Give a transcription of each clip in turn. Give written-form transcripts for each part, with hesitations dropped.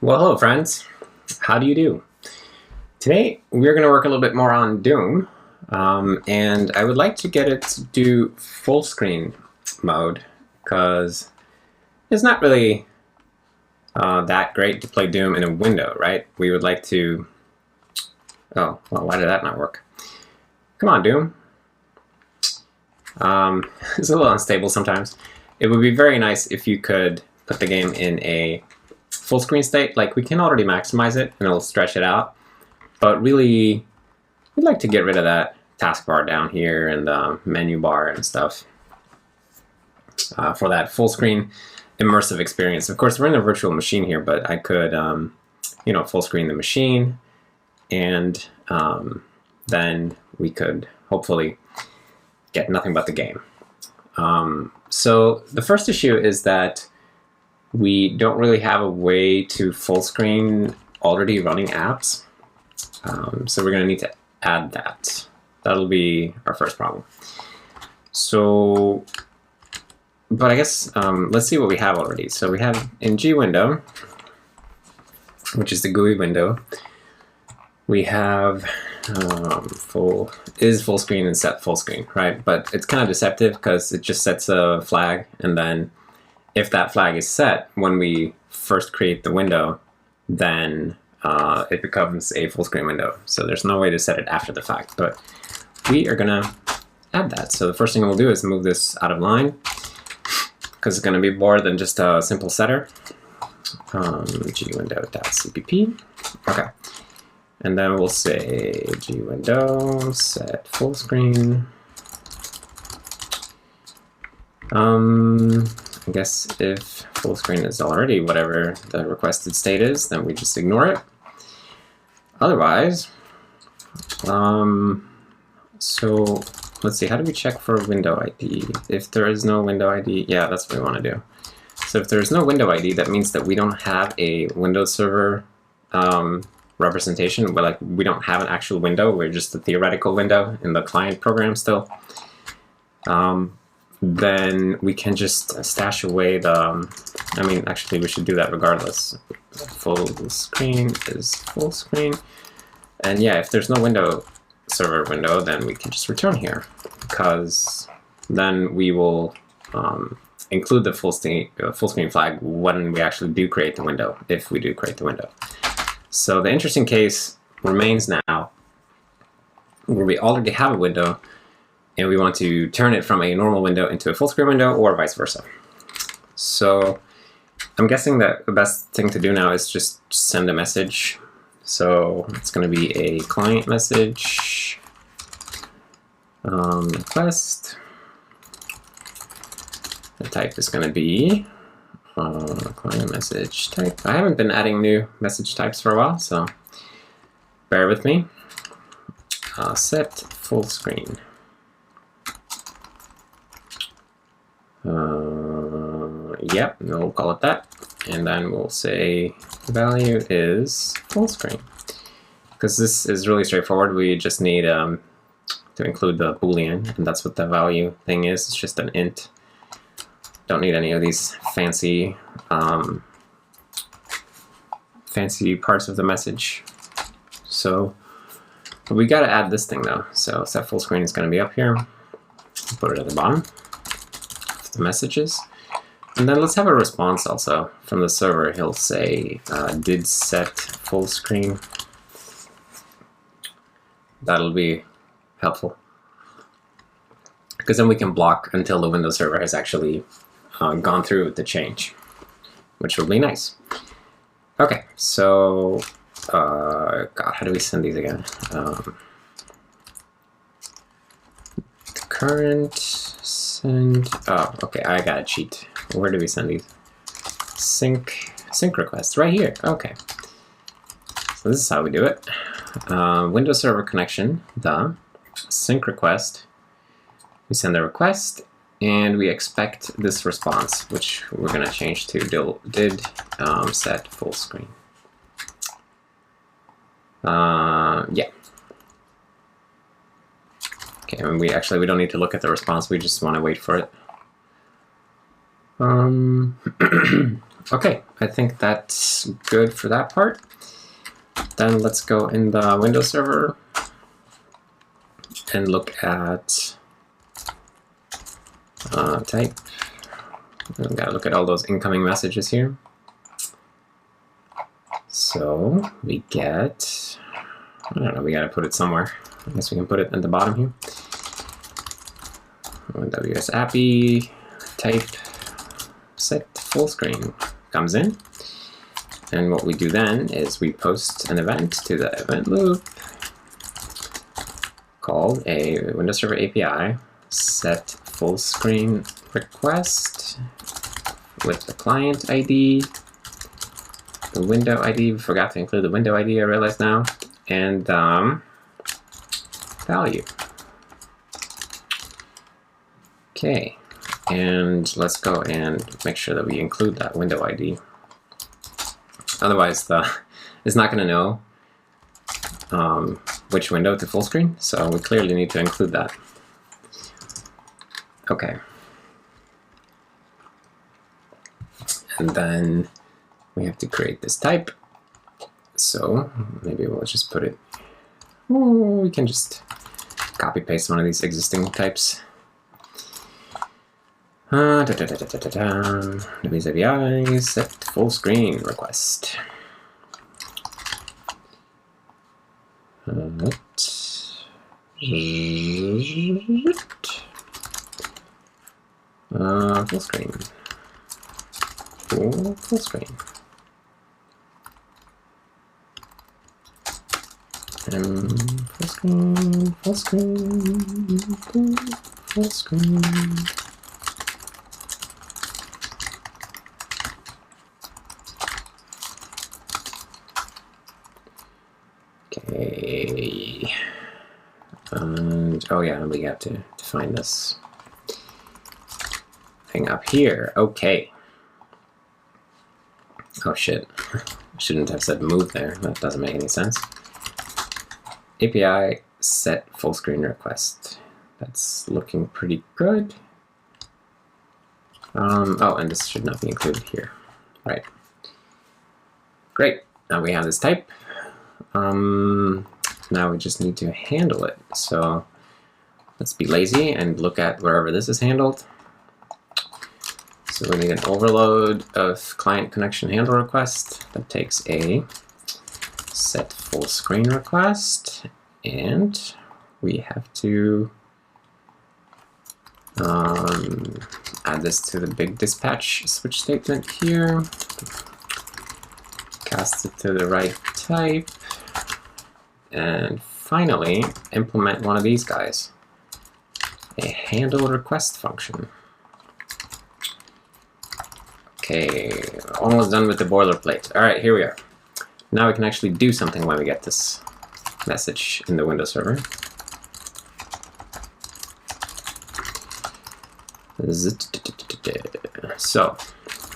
Well, hello friends. How do you do? Today we're going to work a little bit more on Doom, and I would like to get it to do full screen mode because it's not really that great to play Doom in a window, right? We would like to... Oh, well, why did that not work? Come on, Doom. It's a little unstable sometimes. It would be very nice if you could put the game in a full screen state. Like, we can already maximize it and it'll stretch it out, but really we'd like to get rid of that taskbar down here and the menu bar and stuff for that full screen immersive experience. Of course, we're in a virtual machine here, but I could full screen the machine, and then we could hopefully get nothing but the game. So the first issue is that we don't really have a way to full screen already running apps. So we're going to need to add that. That'll be our first problem. So, but I guess let's see what we have already. So we have in G window, which is the GUI window, we have full screen and set full screen, right? But it's kind of deceptive because it just sets a flag, and then if that flag is set when we first create the window, then it becomes a full screen window. So there's no way to set it after the fact, but we are gonna add that. So the first thing we'll do is move this out of line because it's gonna be more than just a simple setter. gwindow.cpp. Okay. And then we'll say gwindow set full screen. I guess if full screen is already whatever the requested state is, then we just ignore it. Otherwise, so let's see, how do we check for window ID? If there is no window ID, yeah, that's what we want to do. So if there's no window ID, that means that we don't have a Windows Server representation, but like we don't have an actual window. We're just a theoretical window in the client program still. Then we can just stash away the, actually we should do that regardless. Full screen is full screen. And yeah, if there's no window server window, then we can just return here, because then we will include the full screen flag when we actually do create the window, if we do create the window. So the interesting case remains now where we already have a window and we want to turn it from a normal window into a full screen window, or vice versa. So I'm guessing that the best thing to do now is just send a message. So it's going to be a client message request. The type is going to be client message type. I haven't been adding new message types for a while, so bear with me. Set full screen. Yep, we'll call it that, and then we'll say value is full screen, because this is really straightforward. We just need to include the boolean, and that's what the value thing is. It's just an int. Don't need any of these fancy fancy parts of the message. So we got to add this thing though. So set full screen is going to be up here. Put it at the bottom of the messages. And then let's have a response also from the server. He'll say did set full screen. That'll be helpful, because then we can block until the Windows server has actually gone through with the change, which will be nice. Okay, so God, how do we send these again? Current send. Oh, okay, I got a cheat. Where do we send these? Sync requests right here. Okay, so this is how we do it. Windows server connection, the sync request. We send the request, and we expect this response, which we're going to change to did set full screen. Yeah. Okay, and we don't need to look at the response. We just want to wait for it. Okay, I think that's good for that part. Then let's go in the Windows server and look at type. We gotta look at all those incoming messages here. So we get, I don't know, we gotta put it somewhere. I guess we can put it at the bottom here. WS API type set full screen comes in. And what we do then is we post an event to the event loop called a Windows Server API set full screen request with the client ID, the window ID. We forgot to include the window ID, I realize now, and value. Okay, and let's go and make sure that we include that window ID. Otherwise, it's not going to know which window to full screen, so we clearly need to include that. Okay. And then we have to create this type. So maybe we'll just put it, we can just copy paste one of these existing types. WS API set full screen request. Full screen. Full screen. Full screen. Full screen. Full screen. Okay, and oh yeah, we have to define this thing up here. Okay. Oh shit, I shouldn't have said move there. That doesn't make any sense. API set full screen request. That's looking pretty good. Oh, and this should not be included here. Right. Great. Now we have this type. Now we just need to handle it. So let's be lazy and look at wherever this is handled. So we need an overload of client connection handle request that takes a set full screen request, and we have to add this to the big dispatch switch statement here, cast it to the right type, and finally implement one of these guys, a handle request function. Okay, almost done with the boilerplate. All right, here we are. Now we can actually do something when we get this message in the Windows server. So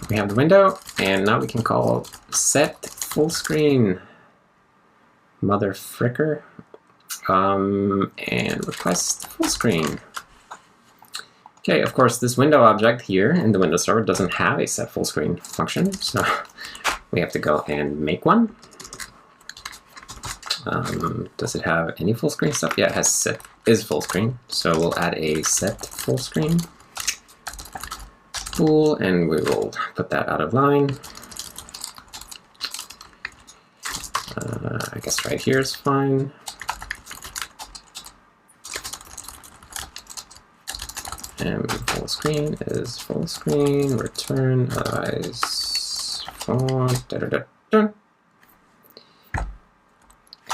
we have the window, and now we can call set full screen mother fricker and request full screen. Okay, of course, this window object here in the Windows server doesn't have a set full screen function, so we have to go and make one. Does it have any full screen stuff? Yeah, it has set is full screen, so we'll add a set full screen full, and we will put that out of line. I guess right here is fine. And full screen is full screen, return, otherwise font,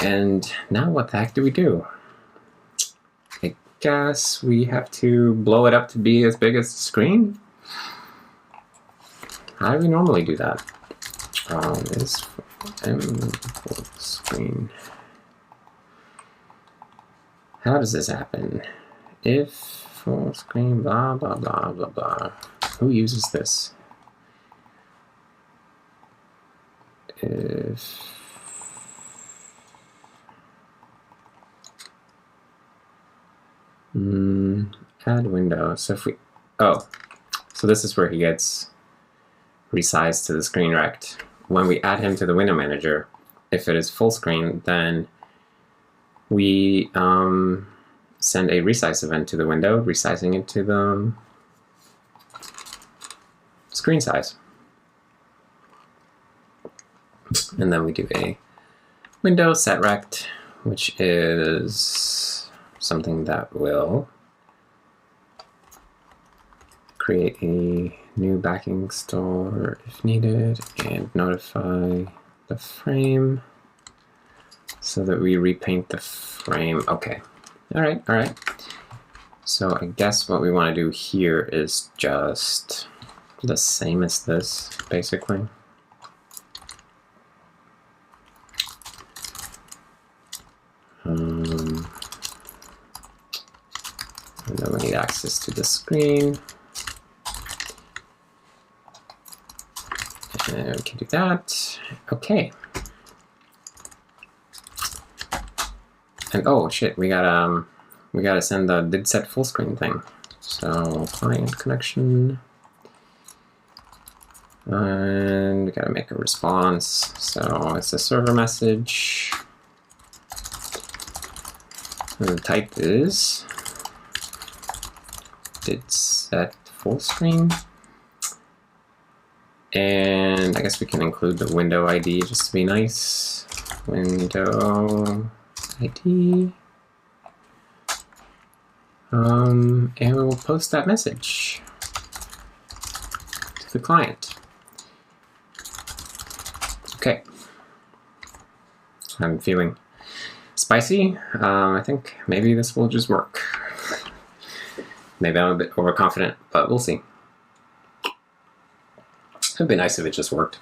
And now what the heck do we do? I guess we have to blow it up to be as big as the screen? How do we normally do that? Is full screen. How does this happen? If full screen, blah, blah, blah, blah, blah. Who uses this? If add window. So if we, oh, so this is where he gets resize to the screen rect. When we add him to the window manager, if it is full screen, then we send a resize event to the window, resizing it to the screen size. And then we do a window set rect, which is something that will create a new backing store if needed and notify the frame so that we repaint the frame. Okay, all right. So I guess what we want to do here is just the same as this, basically. And then we need access to the screen. And we can do that. Okay. And oh shit, we gotta send the did set full screen thing. So client connection. And we gotta make a response. So it's a server message. And the type is did set full screen. And I guess we can include the window ID just to be nice. Window ID. And we will post that message to the client. Okay. I'm feeling spicy. I think maybe this will just work. Maybe I'm a bit overconfident, but we'll see. It'd be nice if it just worked.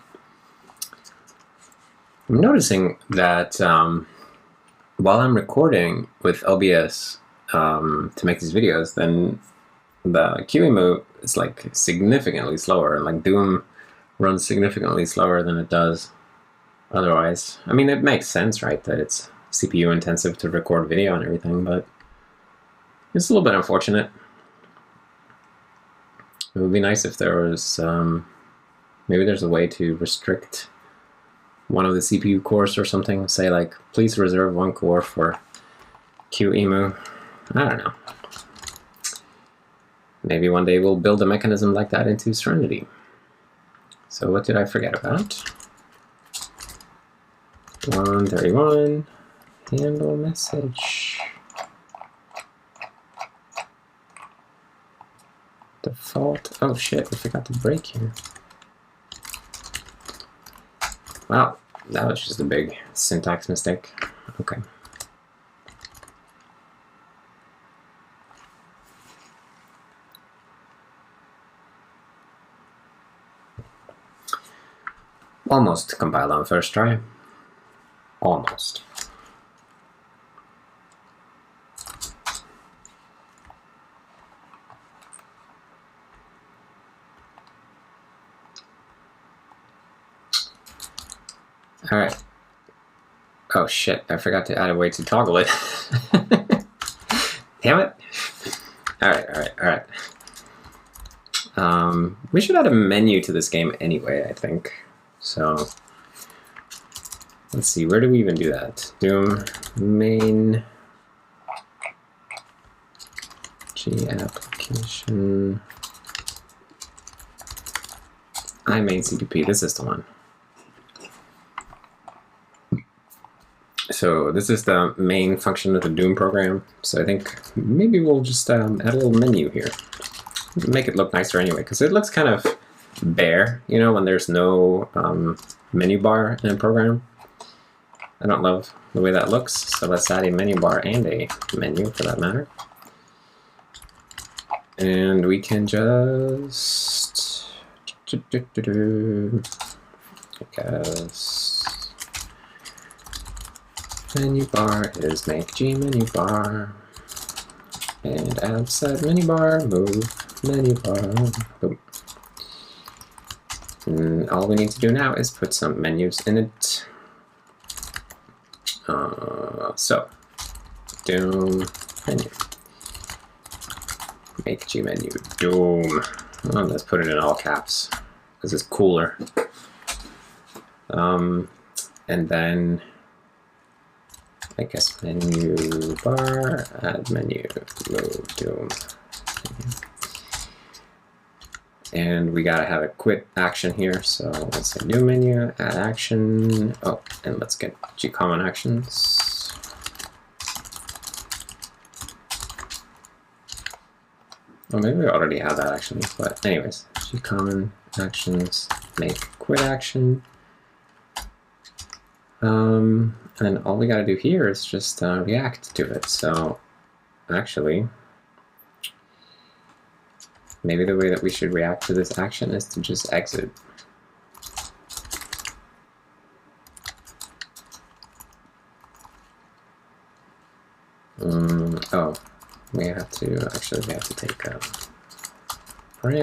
I'm noticing that while I'm recording with OBS to make these videos, then the QEMU is like significantly slower. Like Doom runs significantly slower than it does otherwise. I mean, it makes sense, right, that it's CPU intensive to record video and everything, but it's a little bit unfortunate. It would be nice if there was maybe there's a way to restrict one of the CPU cores or something. Say like, please reserve one core for QEMU. I don't know. Maybe one day we'll build a mechanism like that into Serenity. So what did I forget about? 131, handle message. Default, oh shit, we forgot to break here. Wow, that was just a big syntax mistake. Okay. Almost compiled on first try. Almost. All right. Oh shit, I forgot to add a way to toggle it. Damn it. All right. We should add a menu to this game anyway, I think. So let's see, where do we even do that? Doom main G application main CPP. This is the one. So this is the main function of the Doom program. So I think maybe we'll just add a little menu here. Make it look nicer anyway, because it looks kind of bare, you know, when there's no menu bar in a program. I don't love the way that looks, so let's add a menu bar and a menu for that matter. And we can just I guess menu bar is make G menu bar and add set menu bar, move menu bar, boom. And all we need to do now is put some menus in it. So Doom menu, make G menu Doom. Oh, let's put it in all caps. This is cooler. And then I guess menu bar, add menu, load dome. And we gotta have a quit action here. So let's say new menu, add action. Oh, and let's get gcommon actions. Well, maybe we already have that actually, but anyways, gcommon actions, make quit action. And all we gotta do here is just react to it. So actually, maybe the way that we should react to this action is to just exit. Oh, we have to take param. There we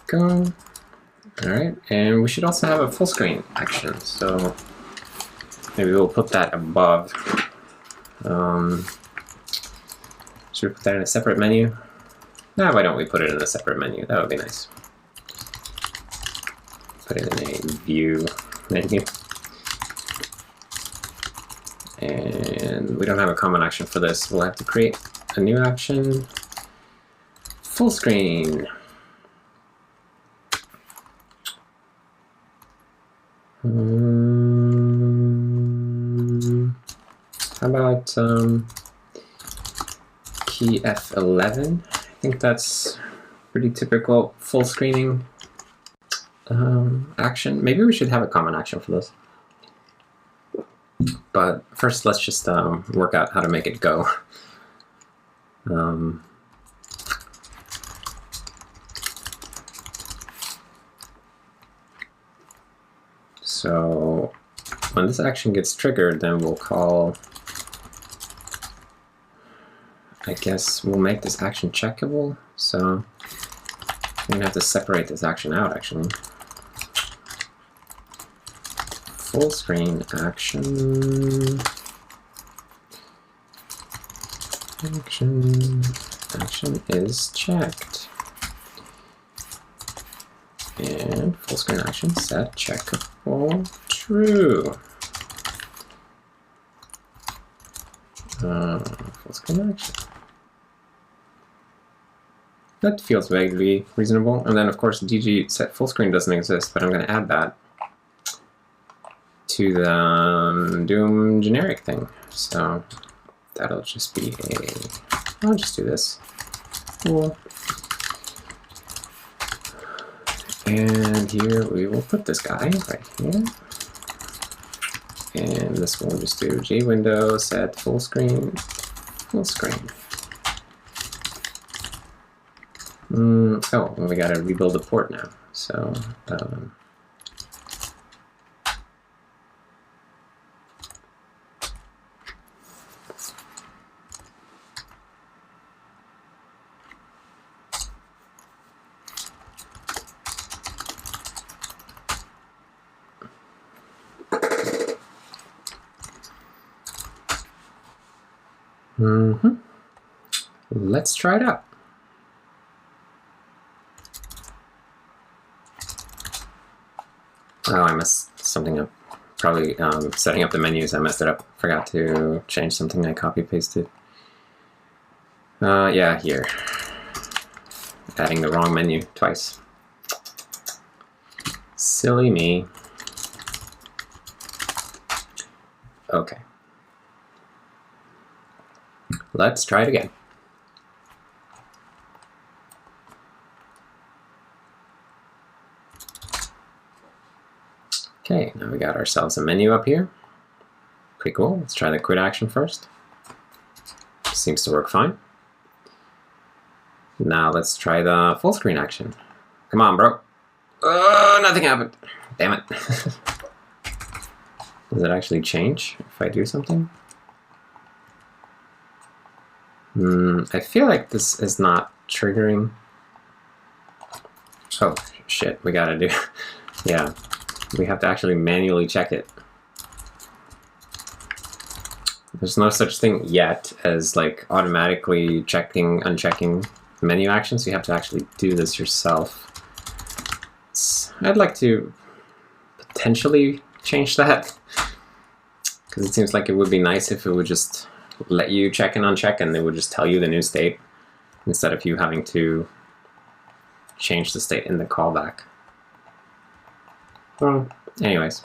go. All right, and we should also have a full screen action. So maybe we'll put that above. Should we put that in a separate menu? Nah, why don't we put it in a separate menu? That would be nice. Put it in a view menu. And we don't have a common action for this. We'll have to create a new action. Full screen. How about key F11? I think that's pretty typical full screening action. Maybe we should have a common action for this. But first, let's just work out how to make it go. So when this action gets triggered, then we'll call, I guess we'll make this action checkable. So I'm gonna have to separate this action out actually. Full screen action. Action is checked. And full screen action set checkable true. Full screen action. That feels vaguely reasonable. And then of course DG set full screen doesn't exist, but I'm going to add that to the Doom generic thing. So that'll just be I'll just do this. Cool. And here we will put this guy right here. And this one will just do gwindow set full screen, full screen. Oh, well, we gotta rebuild the port now. So, let's try it out. Oh, I messed something up. Probably setting up the menus, I messed it up. Forgot to change something I copy pasted. Yeah, here. Adding the wrong menu twice. Silly me. Okay. Let's try it again. Okay, now we got ourselves a menu up here. Pretty cool. Let's try the quit action first. Seems to work fine. Now let's try the full screen action. Come on, bro. Nothing happened. Damn it. Does it actually change if I do something? I feel like this is not triggering. Oh, shit. We gotta do... yeah. We have to actually manually check it. There's no such thing yet as like automatically checking, unchecking menu actions. You have to actually do this yourself. I'd like to potentially change that, because it seems like it would be nice if it would just let you check and uncheck and it would just tell you the new state instead of you having to change the state in the callback. Well, anyways,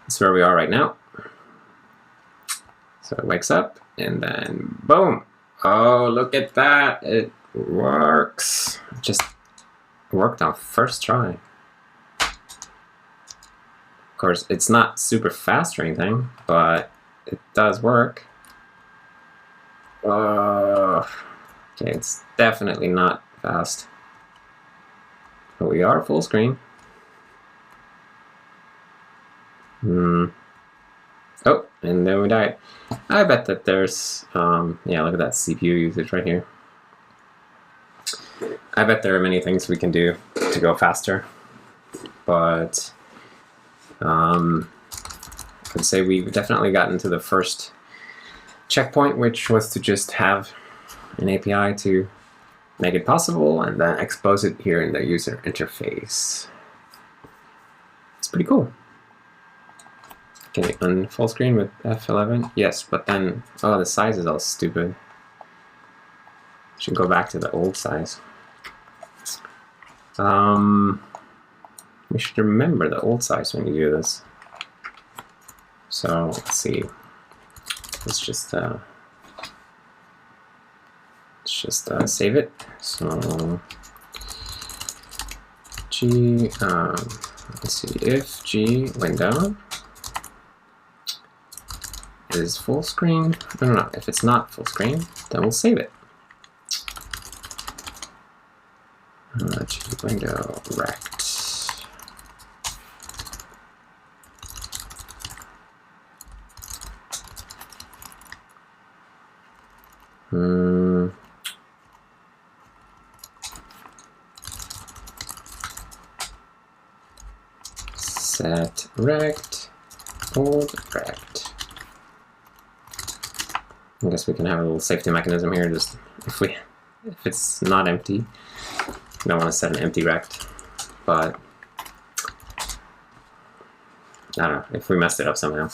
that's where we are right now. So it wakes up and then boom. Oh, look at that. It works. It just worked on first try. Of course, it's not super fast or anything, but it does work. Okay, it's definitely not fast. But we are full screen. Oh, and then we died. I bet that there's, yeah, look at that CPU usage right here. I bet there are many things we can do to go faster, but I'd say we've definitely gotten to the first checkpoint, which was to just have an API to make it possible and then expose it here in the user interface. It's pretty cool. Can you full screen with F11? Yes, but then, oh, the size is all stupid. Should go back to the old size. We should remember the old size when you do this. So let's see. Let's just save it. So G. Let's see. If G window is full screen. No. If it's not full screen, then we'll save it. G window rect. Set rect old rect. I guess we can have a little safety mechanism here. Just if it's not empty, we don't want to set an empty rect. But I don't know, if we messed it up somehow,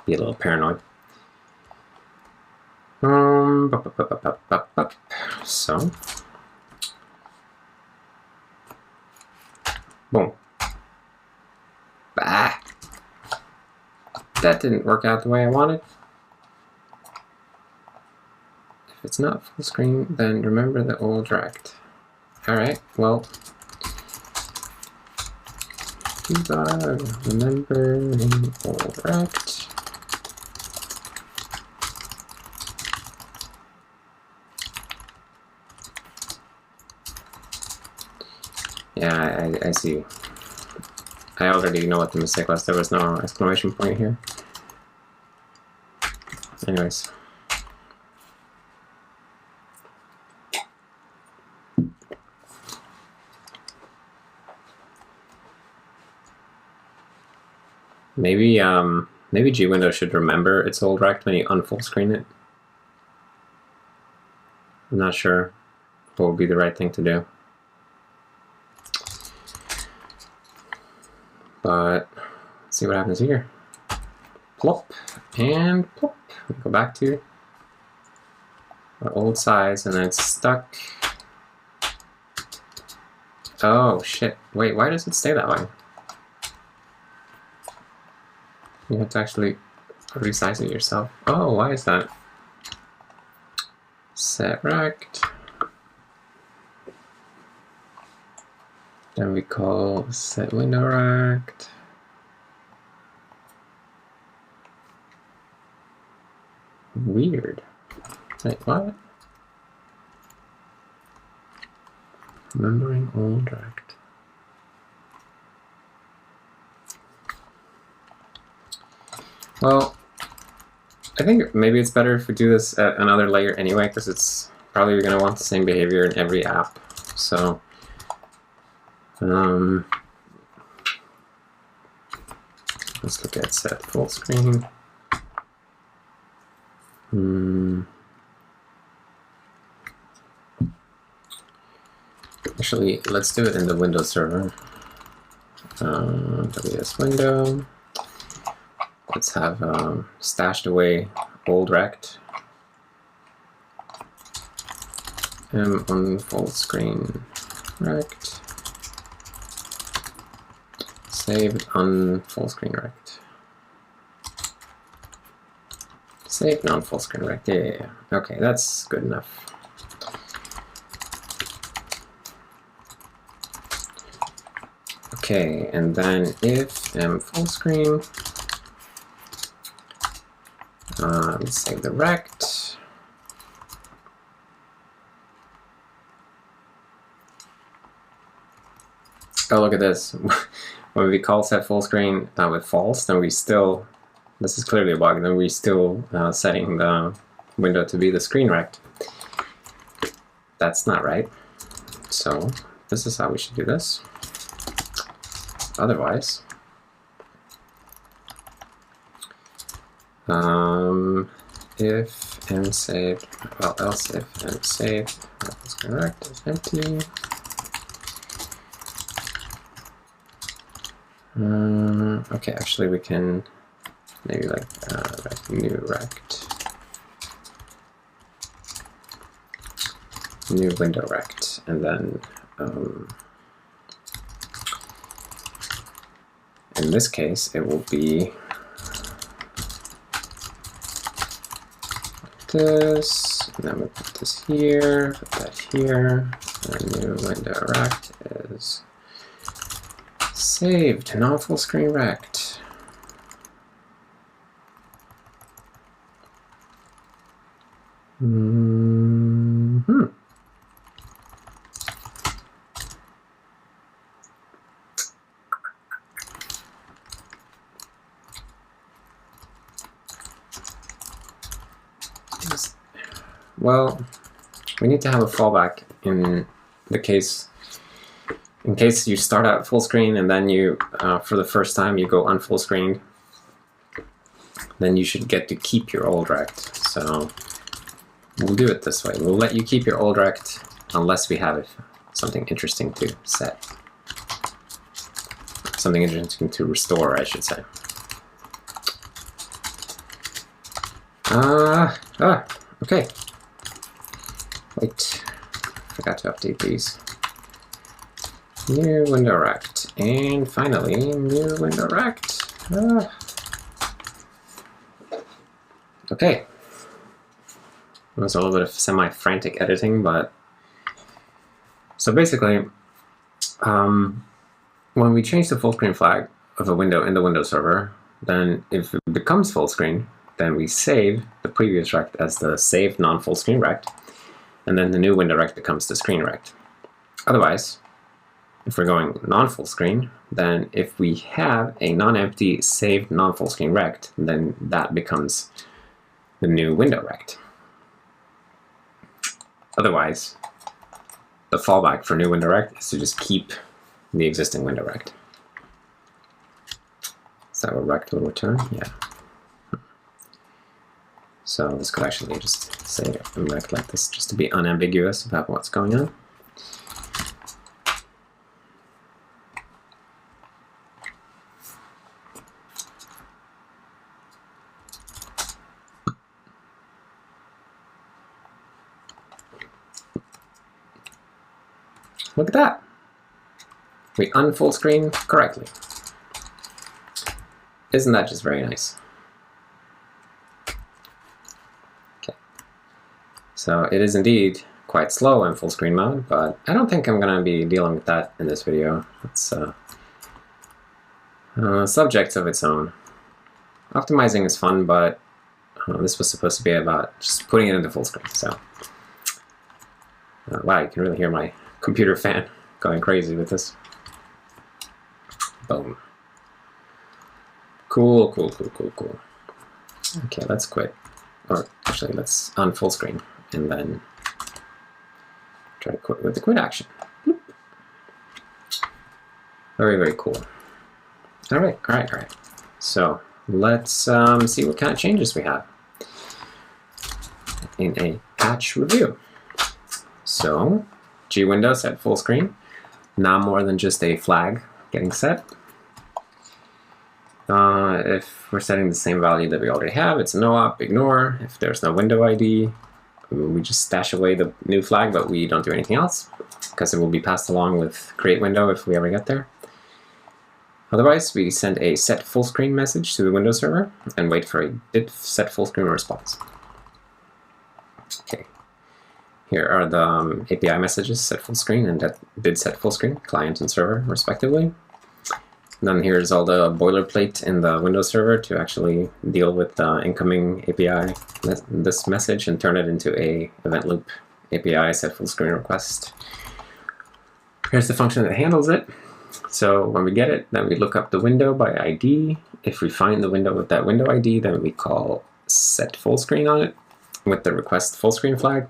be a little paranoid. So boom. Bah! That didn't work out the way I wanted. If it's not full screen, then remember the old rect. Alright, well. Remember the old rect. Yeah, I see. I already know what the mistake was. There was no exclamation point here. Anyways. Maybe maybe GWindow should remember its old rect when you unfull screen it. I'm not sure what would be the right thing to do. But let's see what happens here. Plop and plop. We go back to our old size and then it's stuck. Oh shit. Wait, why does it stay that way? You have to actually resize it yourself. Oh, why is that? Set rect. Then we call set window rect. Weird. Wait, what? Remembering old rect. Well, I think maybe it's better if we do this at another layer anyway, because it's probably going to want the same behavior in every app. So let's look at set full screen. Actually, let's do it in the Windows server. WS window. Let's have stashed away old rect. On full screen rect. Saved on full screen rect. Saved on full screen rect. Yeah. Okay, that's good enough. Okay, and then if full screen, let's save the rect. Oh, look at this. When we call set full screen with false, then we still, this is clearly a bug, then we still setting the window to be the screen rect. That's not right. So this is how we should do this. Otherwise, if saved, well, else if saved, that's correct, is empty. Okay, actually we can maybe like new rect, new window rect, and then in this case it will be like this, and then we put this here, put that here, and new window rect is saved, non full screen rect. Well, we need to have a fallback in case you start out full screen and then you, for the first time, you go unfull screen. Then you should get to keep your old rect. So we'll do it this way. We'll let you keep your old rect unless we have something interesting to set. Something interesting to restore, I should say. Okay. Wait, forgot to update these. New window rect, and finally, new window rect. Okay. It was a little bit of semi-frantic editing, but so basically, when we change the full screen flag of a window in the Windows server, then if it becomes full screen, then we save the previous rect as the saved non-full screen rect, and then the new window rect becomes the screen rect. Otherwise, if we're going non-full screen, then if we have a non-empty saved non-full screen rect, then that becomes the new window rect. Otherwise, the fallback for new window rect is to just keep the existing window rect. Is that what rect will return? Yeah. So this could actually just say rect like this, just to be unambiguous about what's going on. Look at that. We unfull screen correctly. Isn't that just very nice? Okay. So it is indeed quite slow in full screen mode, but I don't think I'm going to be dealing with that in this video. It's subject of its own. Optimizing is fun, but this was supposed to be about just putting it into full screen. So, wow, you can really hear my computer fan going crazy with this. Boom. Cool, cool, cool, cool, cool. Okay, let's quit. Or actually, let's unfull screen and then try to quit with the quit action. Bloop. Very, very cool. All right, all right, all right. So let's see what kind of changes we have in a patch review. So G window set full screen. Now more than just a flag getting set. If we're setting the same value that we already have, it's no op, ignore. If there's no window ID, we just stash away the new flag, but we don't do anything else because it will be passed along with create window if we ever get there. Otherwise, we send a set full screen message to the Windows server and wait for a did set full screen response. Okay, here are the API messages, set full screen and that did set full screen, client and server respectively. And then here's all the boilerplate in the Windows server to actually deal with the incoming API, this message, and turn it into a event loop API set full screen request. Here's the function that handles it. So when we get it, then we look up the window by ID. If we find the window with that window ID, then we call set full screen on it with the request full screen flag.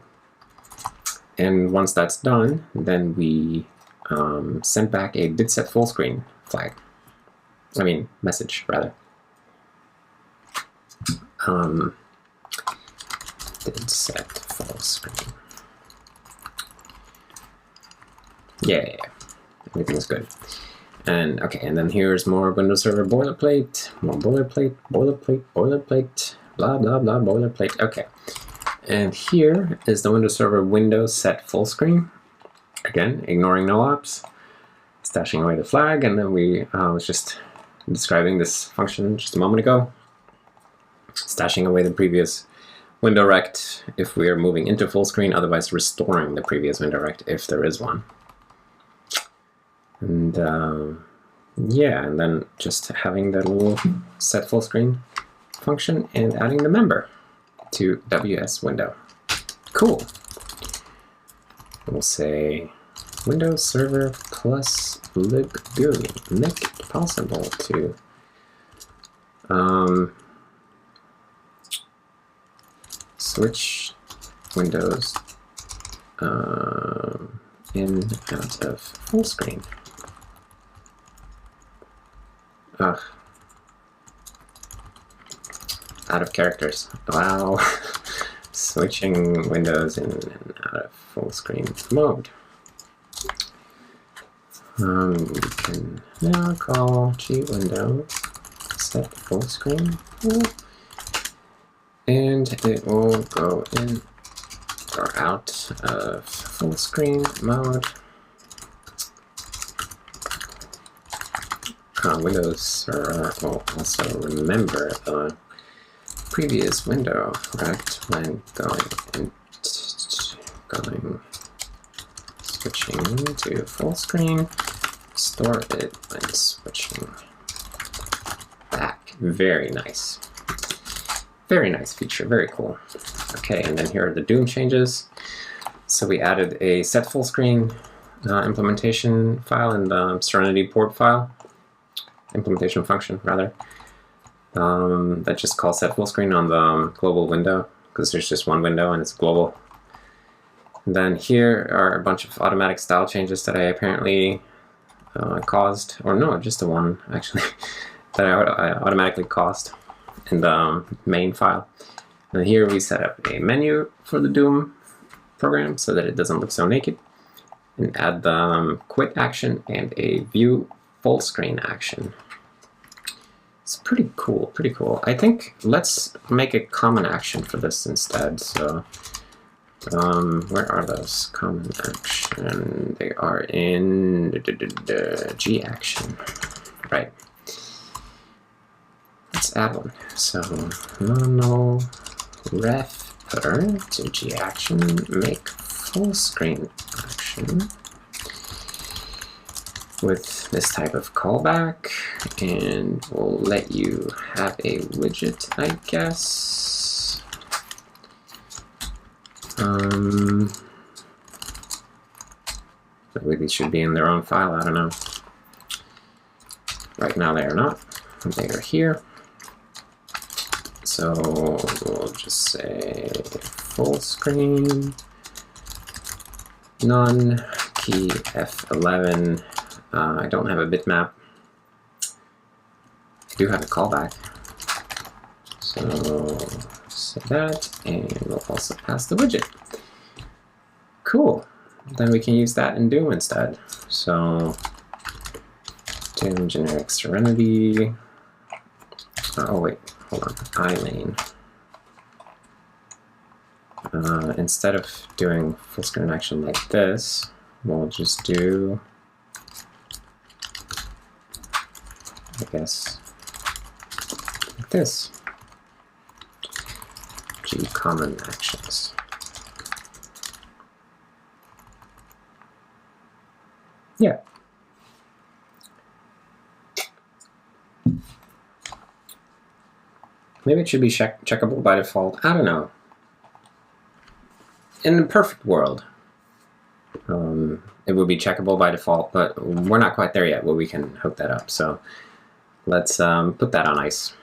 And once that's done, then we send back a did set full screen flag. I mean, message, rather. Did set full screen. Yeah, everything's good. And okay, and then here's more Windows Server boilerplate, more boilerplate, boilerplate, boilerplate, blah, blah, blah, boilerplate. Okay, and here is the Windows Server window set full screen. Again, ignoring no ops, stashing away the flag, and then we was just describing this function just a moment ago, stashing away the previous window rect if we are moving into full screen, otherwise restoring the previous window rect if there is one. And yeah, and then just having the little set full screen function and adding the member to WS window. Cool. We'll say Windows Server plus libgui. Make it possible to switch windows in out of full screen. Ugh. Out of characters. Wow. Switching windows in and out of full screen mode. We can now call gwindow set full screen, and it will go in or out of full screen mode. Windows Server will also remember the previous window rect when switching to full screen, store it when switching back. Very nice. Very nice feature, very cool. Okay, and then here are the Doom changes. So we added a set full screen implementation file in the Serenity port file, implementation function rather, that just calls set full screen on the global window because there's just one window and it's global. And then here are a bunch of automatic style changes that I apparently caused, or no, just the one actually, that I automatically caused in the main file. And here we set up a menu for the Doom program so that it doesn't look so naked, and add the quit action and a view full screen action. It's pretty cool, pretty cool. I think let's make a common action for this instead. So where are those common action? They are in the G action, right? Let's add one. So mono refer to G action, make full screen action with this type of callback, and we'll let you have a widget, I guess. Maybe these should be in their own file, I don't know. Right now they are not, they are here. So we'll just say full screen, none, key F11. I don't have a bitmap. I do have a callback. So say that, and we'll also pass the widget. Cool. then we can use that in Doom instead. So Doom generic Serenity. Oh wait, hold on, iLane. Instead of doing full screen action like this, we'll just do, I guess, like this. G common actions. Yeah. Maybe it should be checkable by default. I don't know. In a perfect world, it would be checkable by default, but we're not quite there yet where we can hook that up. So let's put that on ice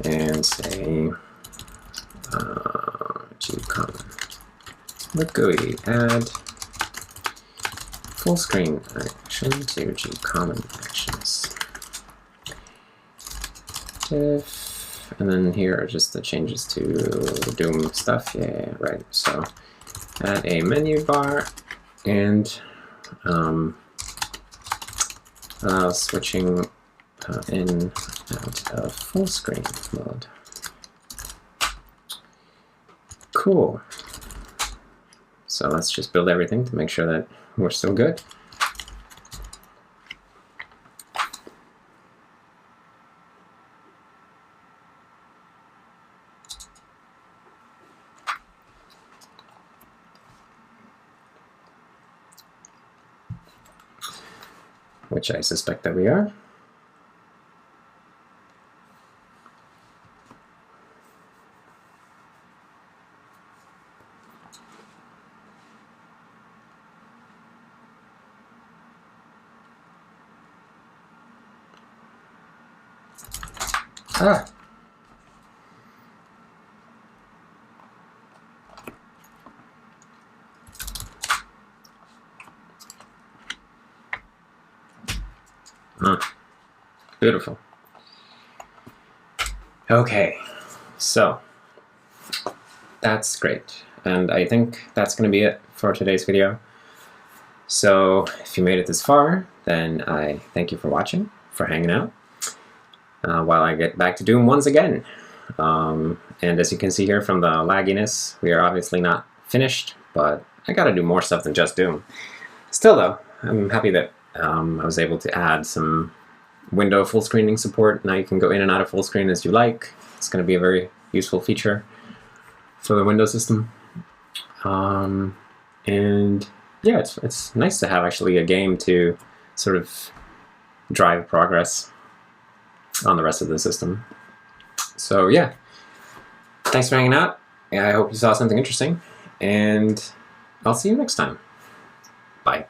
and say gcommon. What GUI add full screen action to gcommon actions. If, and then here are just the changes to Doom stuff. Yeah, right. So add a menu bar and switching in out of full screen mode. Cool. So let's just build everything to make sure that we're still good. Which I suspect that we are. Ah. Beautiful. Okay, so that's great. And I think that's going to be it for today's video. So if you made it this far, then I thank you for watching, for hanging out, while I get back to Doom once again. And as you can see here from the lagginess, we are obviously not finished, but I got to do more stuff than just Doom. Still though, I'm happy that I was able to add some window full screening support. Now you can go in and out of full screen as you like. It's going to be a very useful feature for the Windows system. And yeah, it's nice to have actually a game to sort of drive progress on the rest of the system. So yeah, thanks for hanging out. I hope you saw something interesting, and I'll see you next time. Bye.